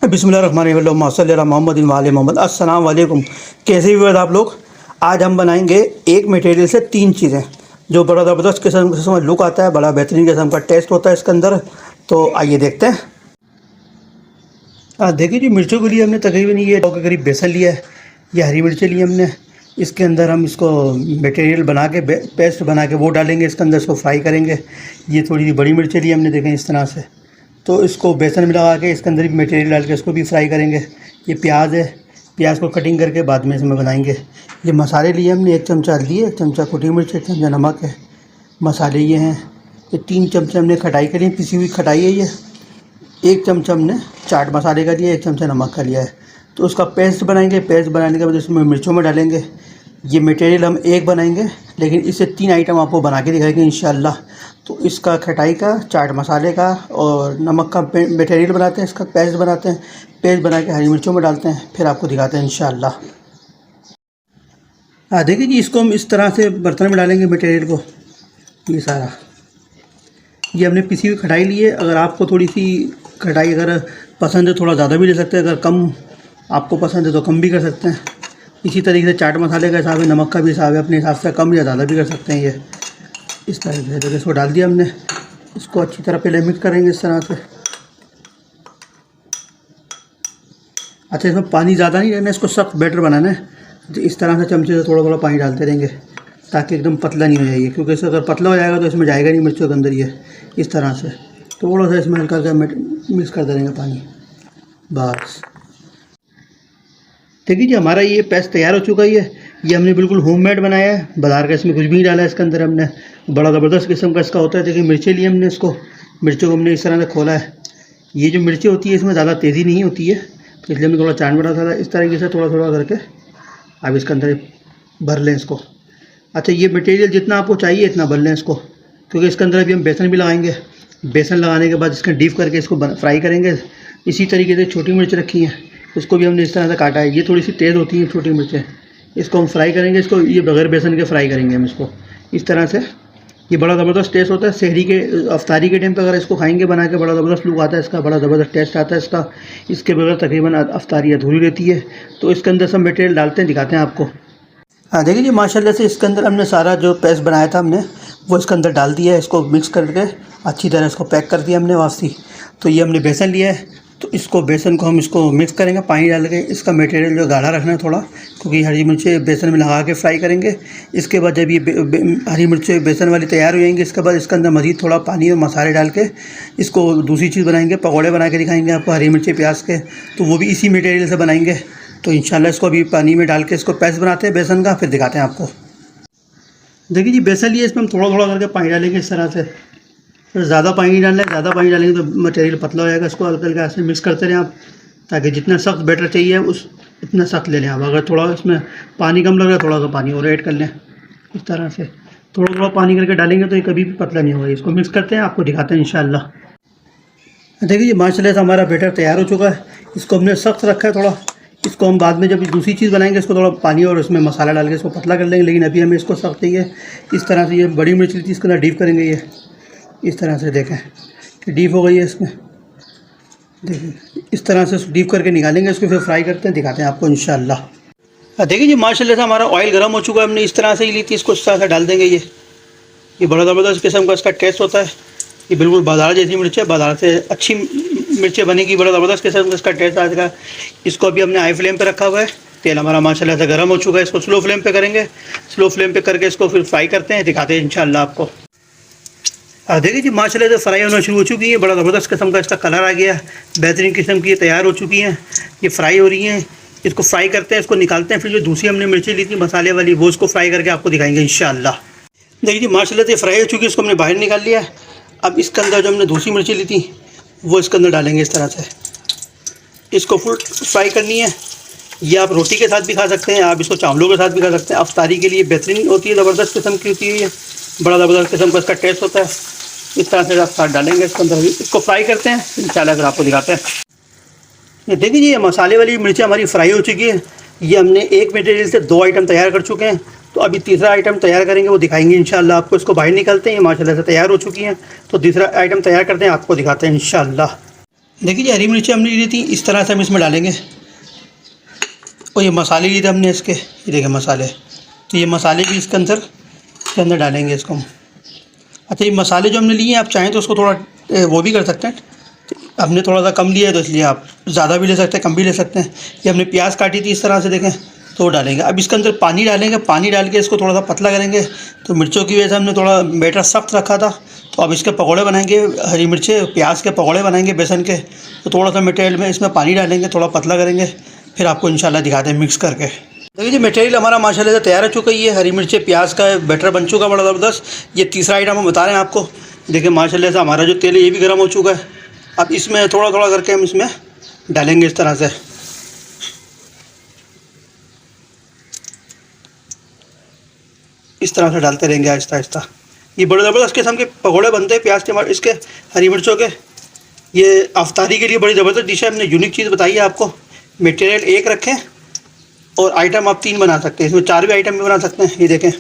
बिस्मिल्लाहिर्रहमानिर्रहीम मोहम्मद वाले मोहम्मद। अस्सलाम वालेकुम। कैसे भी आप लोग, आज हम बनाएंगे एक मटेरियल से तीन चीज़ें जो बड़ा ज़बरदस्त किस्म का लुक आता है, बड़ा बेहतरीन किस्म का टेस्ट होता है इसके अंदर। तो आइए देखते हैं। देखिए जी, मिर्चों के लिए हमने तकरीबन ये के करीब बेसन लिया है। ये हरी मिर्चें ली हमने। इसके अंदर हम इसको मटेरियल बना के पेस्ट बना के वो डालेंगे इसके अंदर, इसको फ्राई करेंगे। ये थोड़ी सी बड़ी मिर्चें ली हमने, देखें इस तरह से। तो इसको बेसन में लगा के इसके अंदर भी मटेरियल डाल के इसको भी फ्राई करेंगे। ये प्याज है, प्याज को कटिंग करके बाद में इसमें बनाएंगे। ये मसाले लिए हमने, 1 चमचा हल्दी है, 1 चमचा कुटी मिर्च, 1 चमचा नमक है। मसाले ये हैं। ये 3 चमचे हमने खटाई के लिए, पिसी हुई खटाई है ये। 1 चमचा हमने चाट मसाले का लिया, 1 चमचा नमक का लिया है। तो उसका पेस्ट बनाएंगे। पेस्ट बनाने के बाद इसमें मिर्चों में डालेंगे। ये मटेरियल हम एक बनाएंगे, लेकिन इससे 3 आइटम आपको बना के दिखाएंगे इंशाअल्लाह। तो इसका खटाई का, चाट मसाले का और नमक का मटेरियल बनाते हैं, इसका पेस्ट बनाते हैं। पेस्ट बना के हरी मिर्चों में डालते हैं, फिर आपको दिखाते हैं इंशाअल्लाह। देखिए जी, इसको हम इस तरह से बर्तन में डालेंगे मटेरियल को। ये सारा ये हमने पिसी हुई खटाई ली है। अगर आपको थोड़ी सी खटाई अगर पसंद है, थोड़ा ज़्यादा भी ले सकते हैं। अगर कम आपको पसंद है तो कम भी कर सकते हैं। इसी तरीके से चाट मसाले का हिसाब है, नमक का भी हिसाब है, अपने हिसाब से कम या ज़्यादा भी कर सकते हैं। ये इस तरीके से इसको डाल दिया हमने। इसको अच्छी तरह पहले मिक्स करेंगे इस तरह से। अच्छा, इसमें पानी ज़्यादा नहीं रहना, इसको सख्त बैटर बनाना है। तो इस तरह से चमचे से थोड़ा थोड़ा पानी डालते रहेंगे ताकि एकदम पतला नहीं हो जाएगी, क्योंकि इससे अगर पतला हो जाएगा तो इसमें जाएगा नहीं मिर्चों के अंदर। ये इस तरह से थोड़ा सा इसमें हल्का मिक्स करते रहेंगे पानी, बस। देखिए जी, हमारा ये पेस्ट तैयार हो चुका है। ये हमने बिल्कुल होममेड बनाया है, बाज़ार का इसमें कुछ भी नहीं डाला है। इसके अंदर हमने बड़ा ज़बरदस्त किस्म का इसका होता है। देखिए मिर्चें लिए हमने, इसको मिर्चों को हमने इस तरह से खोला है। ये जो मिर्चें होती है इसमें ज़्यादा तेज़ी नहीं होती है, तो इसलिए हमने थोड़ा चाट बना था। इस तरीके से थोड़ा थोड़ा करके आप इसके अंदर भर लें इसको। अच्छा, ये मटेरियल जितना आपको चाहिए इतना भर लें इसको, क्योंकि इसके अंदर अभी हम बेसन भी लगाएंगे। बेसन लगाने के बाद इसका डीप करके इसको फ्राई करेंगे। इसी तरीके से छोटी मिर्च रखी हैं, उसको भी हमने इस तरह से काटा है। ये थोड़ी सी तेज़ होती हैं छोटी मिर्चें, इसको हम फ्राई करेंगे। इसको ये बगैर बेसन के फ्राई करेंगे हम इसको इस तरह से। ये बड़ा ज़बरदस्त टेस्ट होता है। सहरी के, अफ्तारी के टाइम पे अगर इसको खाएंगे बना के, बड़ा ज़बरदस्त लुक आता है इसका, बड़ा ज़बरदस्त टेस्ट आता है इसका। इसके बगैर तकरीबन अफ्तारी अधूरी रहती है। तो इसके अंदर सब मटेरियल डालते हैं, दिखाते हैं आपको। देखिए जी, माशाल्लाह से इसके अंदर हमने सारा जो पेस्ट बनाया था हमने वो इसके अंदर डाल दिया है। इसको मिक्स करके अच्छी तरह इसको पैक कर दिया हमने वापसी। तो ये हमने बेसन लिया है, तो इसको बेसन को हम इसको मिक्स करेंगे पानी डाल के। इसका मटेरियल जो गाढ़ा रखना है थोड़ा, क्योंकि हरी मिर्चें बेसन में लगा के फ्राई करेंगे। इसके बाद जब ये हरी मिर्चें बेसन वाली तैयार हो जाएंगी, इसके बाद इसके अंदर मज़ीद थोड़ा पानी और मसाले डाल के इसको दूसरी चीज़ बनाएंगे। पकौड़े बना के दिखाएंगे आपको हरी मिर्चें प्याज के, तो वो भी इसी मटेरियल से बनाएंगे। तो इंशाल्लाह इसको अभी पानी में डाल के इसको पेस्ट बनाते हैं बेसन का, फिर दिखाते हैं आपको। देखिए जी, बेसन लिए इसमें हम थोड़ा थोड़ा करके पानी डालेंगे इस तरह से। फिर ज़्यादा पानी नहीं डालना है, ज़्यादा पानी डालेंगे तो मटेरियल पतला हो जाएगा। इसको हल्का हल्का ऐसे मिक्स करते रहें आप, ताकि जितना सख्त बैटर चाहिए उस इतना सख्त ले लें आप। अगर थोड़ा इसमें पानी कम लग रहा है, थोड़ा सा पानी और ऐड कर लें। इस तरह से थोड़ा थोड़ा पानी करके डालेंगे तो ये कभी भी पतला नहीं होगा। इसको मिक्स करते हैं, आपको दिखाते हैं इंशाल्लाह। देखिए जी, माशाल्लाह से हमारा बैटर तैयार हो चुका है। इसको हमने सख्त रखा है थोड़ा। इसको हम बाद में जब दूसरी चीज़ बनाएंगे इसको थोड़ा पानी और उसमें मसाला डाल के इसको पतला कर लेंगे, लेकिन अभी हमें इसको सख्त चाहिए। इस तरह से ये बड़ी मिर्च ली थी, इसके अंदर डीप करेंगे। ये इस तरह से देखें कि डीप हो गई है इसमें। देखिए इस तरह से डीप करके निकालेंगे इसको, फिर फ्राई करते हैं, दिखाते हैं आपको इंशाल्लाह। देखिए जी, माशाल्लाह से हमारा ऑयल गर्म हो चुका है। हमने इस तरह से ही ली थी, इसको इस तरह से डाल देंगे। ये बड़ा ज़बरदस्त किस्म का इसका टेस्ट होता है। ये बिल्कुल बाज़ार जैसी मिर्च है, बाज़ार से अच्छी मिर्चें बनेगी। बड़ा ज़बरदस्त किस्म का इसका टेस्ट आएगा। इसको अभी हमने हाई फ्लेम पे रखा हुआ है। तेल हमारा माशाल्लाह से गर्म हो चुका है। इसको स्लो फ्लेम पे करेंगे। स्लो फ्लेम पे करके इसको फिर फ्राई करते हैं, दिखाते हैं इंशाल्लाह आपको। देखिए जी, माशाल्लाह से फ्राई होना शुरू हो चुकी है। बड़ा ज़बरदस्त किस्म का इसका कलर आ गया, बेहतरीन किस्म की ये तैयार हो चुकी हैं। ये फ्राई हो रही हैं। इसको फ्राई करते हैं, इसको निकालते हैं। फिर जो दूसरी हमने मिर्ची ली थी मसाले वाली, वो इसको फ्राई करके आपको दिखाएंगे इंशाल्लाह। देखिए जी, माशाल्लाह से फ्राई हो चुकी है। इसको हमने बाहर निकाल लिया है। अब इसके अंदर जो हमने दूसरी मिर्ची ली थी वो इसके अंदर डालेंगे इस तरह से। इसको फुल फ्राई करनी है। ये आप रोटी के साथ भी खा सकते हैं, आप इसको चावलों के साथ भी खा सकते हैं। अफ्तारी के लिए बेहतरीन होती है, ज़बरदस्त किस्म की होती है। ये बड़ा ज़बरदस्त किस्म का इसका टेस्ट होता है। इस तरह से आप साथ डालेंगे इसके अंदर, इसको फ्राई करते हैं इंशाल्लाह, फिर आपको दिखाते हैं। ये देखिए जी, ये मसाले वाली मिर्चें हमारी फ्राई हो चुकी है। ये हमने एक मटेरियल से 2 आइटम तैयार कर चुके हैं। तो अभी तीसरा आइटम तैयार करेंगे, वो दिखाएंगे इंशाल्लाह आपको। इसको बाहर निकलते हैं, ये माशाल्लाह से तैयार हो चुकी हैं। तो तीसरा आइटम तैयार करते हैं, आपको दिखाते हैं इंशाल्लाह। देखिए हरी मिर्ची हमने ली थी, इस तरह से हम इसमें डालेंगे। और ये मसाले लिए थे हमने इसके, ये देखिए मसाले, तो ये मसाले भी इसके अंदर डालेंगे इसको हम। अच्छा, ये मसाले जो हमने लिए हैं, आप चाहें तो उसको थोड़ा वो भी कर सकते हैं। हमने थोड़ा सा कम लिया है तो इसलिए आप ज़्यादा भी ले सकते हैं, कम भी ले सकते हैं। ये हमने प्याज काटी थी इस तरह से, देखें, तो वो डालेंगे। अब इसके अंदर पानी डालेंगे, पानी डाल के इसको थोड़ा सा पतला करेंगे। तो मिर्चों की वजह से हमने थोड़ा बैटर सख्त रखा था, तो अब इसके पकौड़े बनाएंगे, हरी मिर्चे प्याज के पकौड़े बनाएंगे बेसन के। तो थोड़ा सा मटेरियल में इसमें पानी डालेंगे, थोड़ा पतला करेंगे, फिर आपको इंशाल्लाह दिखाते हैं मिक्स करके। देखिए जी मटेरियल हमारा माशाल्लाह से तैयार हो चुका है। ये हरी मिर्चे प्याज का बैटर बन चुका बड़ा ज़बरदस्त। ये तीसरा आइटम हम बता रहे हैं आपको। देखिए माशाल्लाह से हमारा जो तेल है ये भी गर्म हो चुका है। अब इसमें थोड़ा थोड़ा करके हम इसमें डालेंगे इस तरह से। इस तरह से डालते रहेंगे आहिस्ता आहिस्ता। ये बड़े ज़बरदस्त किस्म के पकौड़े बनते हैं प्याज के, इसके हरी मिर्चों के। ये अफ्तारी के लिए बड़ी ज़बरदस्त डिश है। हमने यूनिक चीज़ बताई है आपको। मटेरियल एक रखें और आइटम आप 3 बना सकते हैं, इसमें 4 भी आइटम भी बना सकते हैं। ये देखें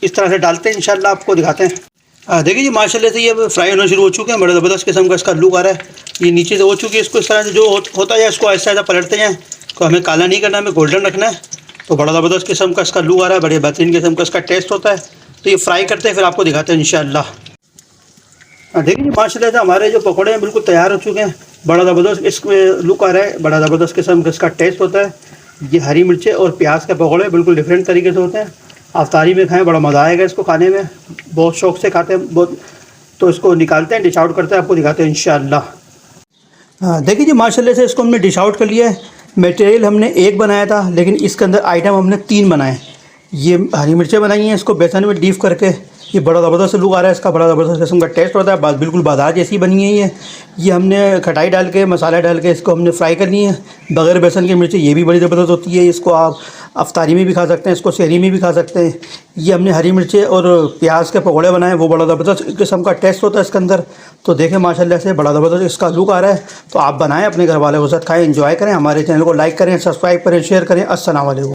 इस तरह से डालते हैं, इंशाल्लाह आपको दिखाते हैं। देखिए जी माशाल्लाह से ये फ्राई होना शुरू हो चुके हैं। बड़े ज़बरदस्त किस्म का इसका लुक आ रहा है। ये नीचे से हो चुकी है। इसको इस तरह से जो होता है इसको ऐसा ऐसा पलटते हैं। तो हमें काला नहीं करना, हमें गोल्डन रखना है। तो बड़ा ज़बरदस्त किस्म का इसका लुक आ रहा है, बड़े बेहतरीन किस्म का इसका टेस्ट होता है। तो ये फ्राई करते हैं, फिर आपको दिखाते हैं इंशाल्लाह। देखिए जी माशाल्लाह से हमारे जो पकौड़े हैं बिल्कुल तैयार हो चुके हैं। बड़ा ज़बरदस्त इसमें लुक आ रहा है, बड़ा ज़बरदस्त किस्म का इसका टेस्ट होता है। ये हरी मिर्चें और प्याज के पकौड़े बिल्कुल डिफरेंट तरीके से होते हैं। अफ्तारी में खाएं, बड़ा मज़ा आएगा इसको खाने में। बहुत शौक़ से खाते हैं बहुत। तो इसको निकालते हैं, डिश आउट करते हैं, आपको दिखाते हैं इंशाल्लाह। देखिए जी माशाल्लाह से इसको हमने डिश आउट कर लिया है। मटेरियल हमने 1 बनाया था, लेकिन इसके अंदर आइटम हमने 3 बनाए। ये हरी मिर्चें बनाई हैं, इसको बेसन में डीप करके। ये बड़ा ज़बरदस्त लुक आ रहा है इसका, बड़ा ज़बरदस्त किस्म का टेस्ट होता है। बिल्कुल बाजार जैसी बनी है ये हमने खटाई डाल के, मसाला डाल के इसको हमने फ्राई करनी है बग़ैर बेसन की मिर्ची। ये भी बड़ी ज़बरदस्त होती है। इसको आप अफ्तारी में भी खा सकते हैं, इसको सहरी में भी खा सकते हैं। ये हमने हरी मिर्चें और प्याज के पकौड़े बनाए, वो बड़ा ज़बरदस्त किस्म का टेस्ट होता है इसके अंदर। तो देखें माशाल्लाह से बड़ा ज़बरदस्त इसका लुक आ रहा है। तो आप बनाएं, अपने घर वालों के साथ खाएँ, एंजॉय करें। हमारे चैनल को लाइक करें, सब्सक्राइब करें, शेयर करें। अस्सलाम वालेकुम।